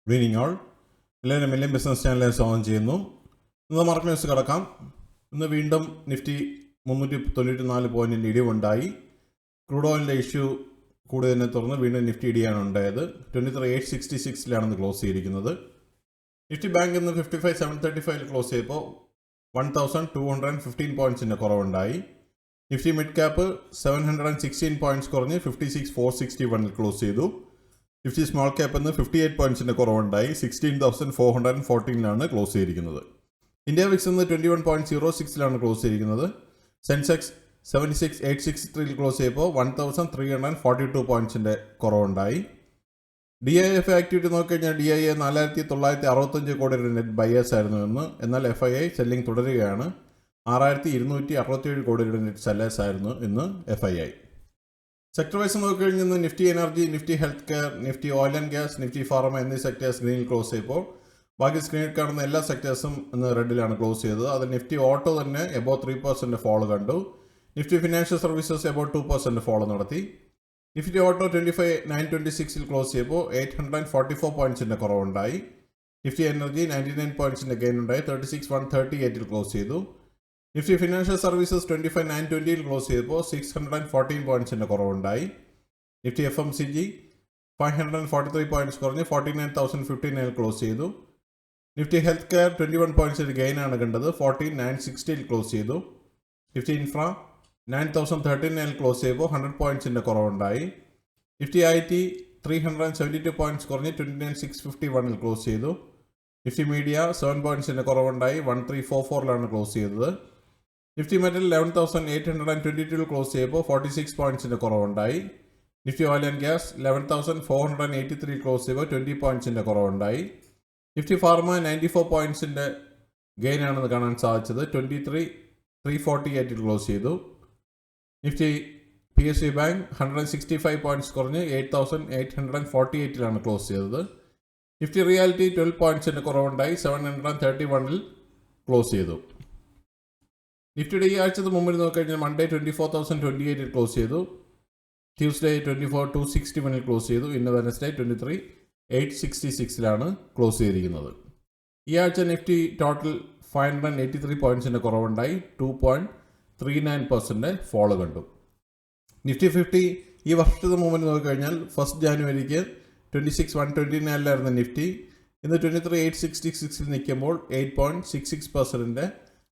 Greeting all. എല്ലാവരും million business ചാനലിലെ സ്വാഗതം ചെയ്യുന്നു. ഇന്ന് മാർക്കറ്റ് ന്യൂസ് കിടക്കാം. ഇന്ന് വീണ്ടും നിഫ്റ്റി 394 പോയിന്റിൻ്റെ ഇടിവുണ്ടായി. ക്രൂഡ് ഓയിലിൻ്റെ ഇഷ്യൂ കൂടുതലിനെ തുടർന്ന് വീണ്ടും നിഫ്റ്റി ഇടിയാണ് ഉണ്ടായത്. 23,866 ക്ലോസ് ചെയ്തിരിക്കുന്നത്. നിഫ്റ്റി ബാങ്ക് ഇന്ന് 55,735 ക്ലോസ് ചെയ്തപ്പോൾ 1,215 പോയിന്റ്സിൻ്റെ കുറവുണ്ടായി. നിഫ്റ്റി മിഡ് ക്യാപ്പ് 716 പോയിന്റ്സ് കുറഞ്ഞ് 56,461 ക്ലോസ് ചെയ്തു. നിഫ്റ്റി സ്മോൾ ക്യാപ്പ് എന്ന് 58 പോയിന്റ്സിൻ്റെ കുറവുണ്ടായി. 16,414 ക്ലോസ് ചെയ്തിരിക്കുന്നത്. ഇന്ത്യ വിക്സ് എന്ന് 21.06 ക്ലോസ് ചെയ്തിരിക്കുന്നത്. സെൻസെക്സ് 76,863 ക്ലോസ് ചെയ്തപ്പോൾ 1,342 പോയിന്റ്സിൻ്റെ കുറവുണ്ടായി. DIF ആക്ടിവിറ്റി നോക്കിക്കഴിഞ്ഞാൽ DIA 4,965 കോടിയുടെ നെറ്റ് ബയേഴ്സ് ആയിരുന്നു എന്ന്. എന്നാൽ FII സെല്ലിംഗ് തുടരുകയാണ്. 6,267 കോടിയുടെ നെറ്റ് സെല്ലേഴ്സ് ആയിരുന്നു ഇന്ന് FII. സെക്ടർ വൈസ് നോക്കിക്കഴിഞ്ഞാൽ Nifty energy, Nifty health care, Nifty oil and gas, Nifty pharma എന്നീ സെക്ടേഴ്സ് ഗ്രീനിൽ ക്ലോസ് ചെയ്തപ്പോൾ ബാക്കി സ്ക്രീനിൽ കാണുന്ന എല്ലാ സെക്ടേഴ്സും ഇന്ന് റെഡിലാണ് ക്ലോസ് ചെയ്തത്. അതിൽ നിഫ്റ്റി ഓട്ടോ തന്നെ എബോവ് 3% ഫോൾ കണ്ടു. Nifty financial services above 2% fall നടത്തി. നിഫ്റ്റി ഓട്ടോ 25,926 ക്ലോസ് ചെയ്തപ്പോൾ 844 പോയിന്റ്സിൻ്റെ കുറവുണ്ടായി. നിഫ്റ്റി എനർജി 99 പോയിന്റ്സിൻ്റെ ഗെയിൻ ഉണ്ടായി. 36,138 ക്ലോസ് ചെയ്തു. നിഫ്റ്റി ഫിനാൻഷ്യൽ സർവീസസ് 25,920 ക്ലോസ് ചെയ്തപ്പോൾ 614 പോയിന്റ്സിൻ്റെ കുറവുണ്ടായി. നിഫ്റ്റി FMCG 543 പോയിന്റ്സ് കുറഞ്ഞ് 49,059 ക്ലോസ് ചെയ്തു. നിഫ്റ്റി ഹെൽത്ത് കെയർ 21 പോയിന്റ്സിൻ്റെ ഗെയിനാണ് കണ്ടത്. 14,960 ക്ലോസ് ചെയ്തു. നിഫ്റ്റി ഇൻഫ്ര 9,039 ക്ലോസ് ചെയ്തപ്പോൾ 100 പോയിന്റ്സിൻ്റെ കുറവുണ്ടായി. നിഫ്റ്റി IT 372 പോയിന്റ്സ് കുറഞ്ഞ് 29,651 ക്ലോസ് ചെയ്തു. നിഫ്റ്റി മീഡിയ 7 പോയിന്റ്സിൻ്റെ കുറവുണ്ടായി. 1344 ക്ലോസ് ചെയ്തത്. നിഫ്റ്റി മെറ്റൽ 11,822 ക്ലോസ് ചെയ്തപ്പോൾ 46 പോയിന്റ്സിൻ്റെ കുറവുണ്ടായി. Nifty oil and gas 11,483 close ചെയ്തപ്പോൾ 20 പോയിന്റ്സിൻ്റെ കുറവുണ്ടായി. നിഫ്റ്റി ഫാർമ 94 പോയിന്റ്സിൻ്റെ ഗെയിനാണെന്ന് കാണാൻ സാധിച്ചത്. 23,348 ക്ലോസ് ചെയ്തു. നിഫ്റ്റി PSU ബാങ്ക് 165 പോയിന്റ്സ് കുറഞ്ഞ് 8,848 ക്ലോസ് ചെയ്തത്. Nifty reality 12 പോയിന്റ്സിൻ്റെ കുറവുണ്ടായി. 731 ക്ലോസ് ചെയ്തു. നിഫ്റ്റിയുടെ ഈ ആഴ്ചത്തെ മുമ്പിൽ നോക്കിക്കഴിഞ്ഞാൽ മൺഡേ 24,028 ക്ലോസ് ചെയ്തു. ട്യൂസ്ഡേ 24,261 ക്ലോസ് ചെയ്തു. ഇന്ന് വെനസ്ഡേ 23,866 ക്ലോസ് ചെയ്തിരിക്കുന്നത്. ഈ ആഴ്ച നിഫ്റ്റി ടോട്ടൽ 583 പോയിന്റ്സിൻ്റെ കുറവുണ്ടായി. 2.39% ഫോളോ കണ്ടു. നിഫ്റ്റി 50 ഈ വർഷത്തെ മുമ്പിൽ നോക്കിക്കഴിഞ്ഞാൽ 1 ജാനുവരിക്ക് 26,129 നിഫ്റ്റി. ഇന്ന് 23,866 നിൽക്കുമ്പോൾ 8.66%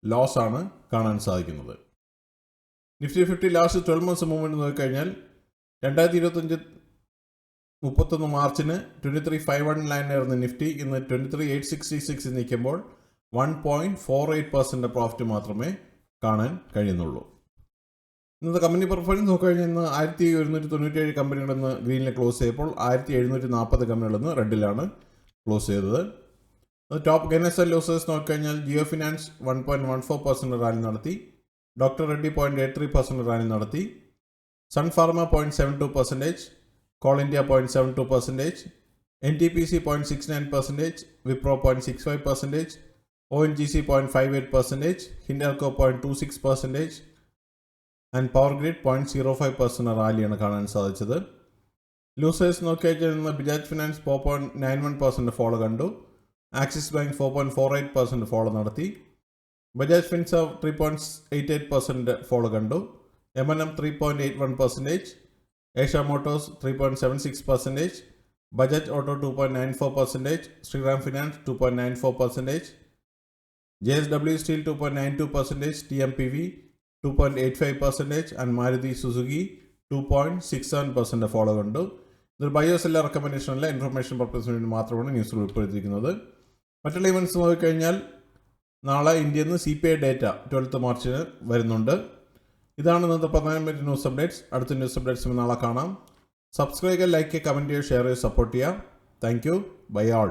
ലോസ് ആണ് കാണാൻ സാധിക്കുന്നത്. നിഫ്റ്റി 50 ലാസ്റ്റ് 12 മന്ത്സ് മൂവ്മെൻറ്റ് നോക്കിക്കഴിഞ്ഞാൽ 2025 31 മാർച്ചിന് 23,519 നിഫ്റ്റി. ഇന്ന് 23,866 നിൽക്കുമ്പോൾ 1.48% പ്രോഫിറ്റ് മാത്രമേ കാണാൻ കഴിയുന്നുള്ളൂ. ഇന്നത്തെ കമ്പനി പെർഫോമൻസ് നോക്കിക്കഴിഞ്ഞാൽ ഇന്ന് 1,197 കമ്പനികളെന്ന് ഗ്രീനിൽ ക്ലോസ് ചെയ്തപ്പോൾ 1,740 കമ്പനികളെന്ന് റെഡിലാണ് ക്ലോസ് ചെയ്തത്. ടോപ്പ് ഗെയിനേഴ്സ് ആൻഡ് ലോസേഴ്സ് നോക്കിക്കഴിഞ്ഞാൽ ജിയോ ഫിനാൻസ് 1.14% റാലി നടത്തി. ഡോക്ടർ റെഡ്ഡി 0.83% റാലി നടത്തി. Sun Pharma 0.72%, Coal India 0.72%, NTPC 0.69%, Wipro 0.65%, ONGC 0.58%, Hindalco 0.26% and Power Grid 0.05% റാലിയാണ് കാണാൻ സാധിച്ചത്. ലൂസേഴ്സ് നോക്കിക്കഴിഞ്ഞാൽ ബജാജ് ഫിനാൻസ് 4.91% ഫോളോ കണ്ടു. ആക്സിസ് ബാങ്ക് 4.48% ഫോളോ നടത്തി. ബജാജ് ഫിൻസർവ് 3.88% ഫോളോ കണ്ടു. M&M 3.81%, Eicher Motors 3.76%, Bajaj Auto 2.94%, Sriram finance 2.94%, JSW steel 2.92%, TMPV 2.85% and Maruti Suzuki 2.67% follow കണ്ടു. ഇതൊരു ബയോ സെല്ലർ റെക്കമെൻഡേഷനുള്ള ഇൻഫർമേഷൻ പർപ്പസിന് വേണ്ടി മാത്രമാണ് ന്യൂസിൽ ഉൾപ്പെടുത്തിയിരിക്കുന്നത്. മറ്റുള്ള ഇവൻറ്റ്സ് നോക്കിക്കഴിഞ്ഞാൽ നാളെ ഇന്ത്യയിൽ നിന്ന് CPI ഡേറ്റ 12 മാർച്ചിന് വരുന്നുണ്ട്. ഇതാണ് ഇന്നത്തെ പ്രധാനപ്പെട്ട ന്യൂസ് അപ്ഡേറ്റ്സ്. അടുത്ത ന്യൂസ് അപ്ഡേറ്റ്സ് നാളെ കാണാം. സബ്സ്ക്രൈബ് ചെയ്യുക, ലൈക്ക് ചെയ്യുക, കമൻറ്റ് ചെയ്യുക, ഷെയർ ചെയ്യുക, സപ്പോർട്ട് ചെയ്യുക. Thank you. Bye all.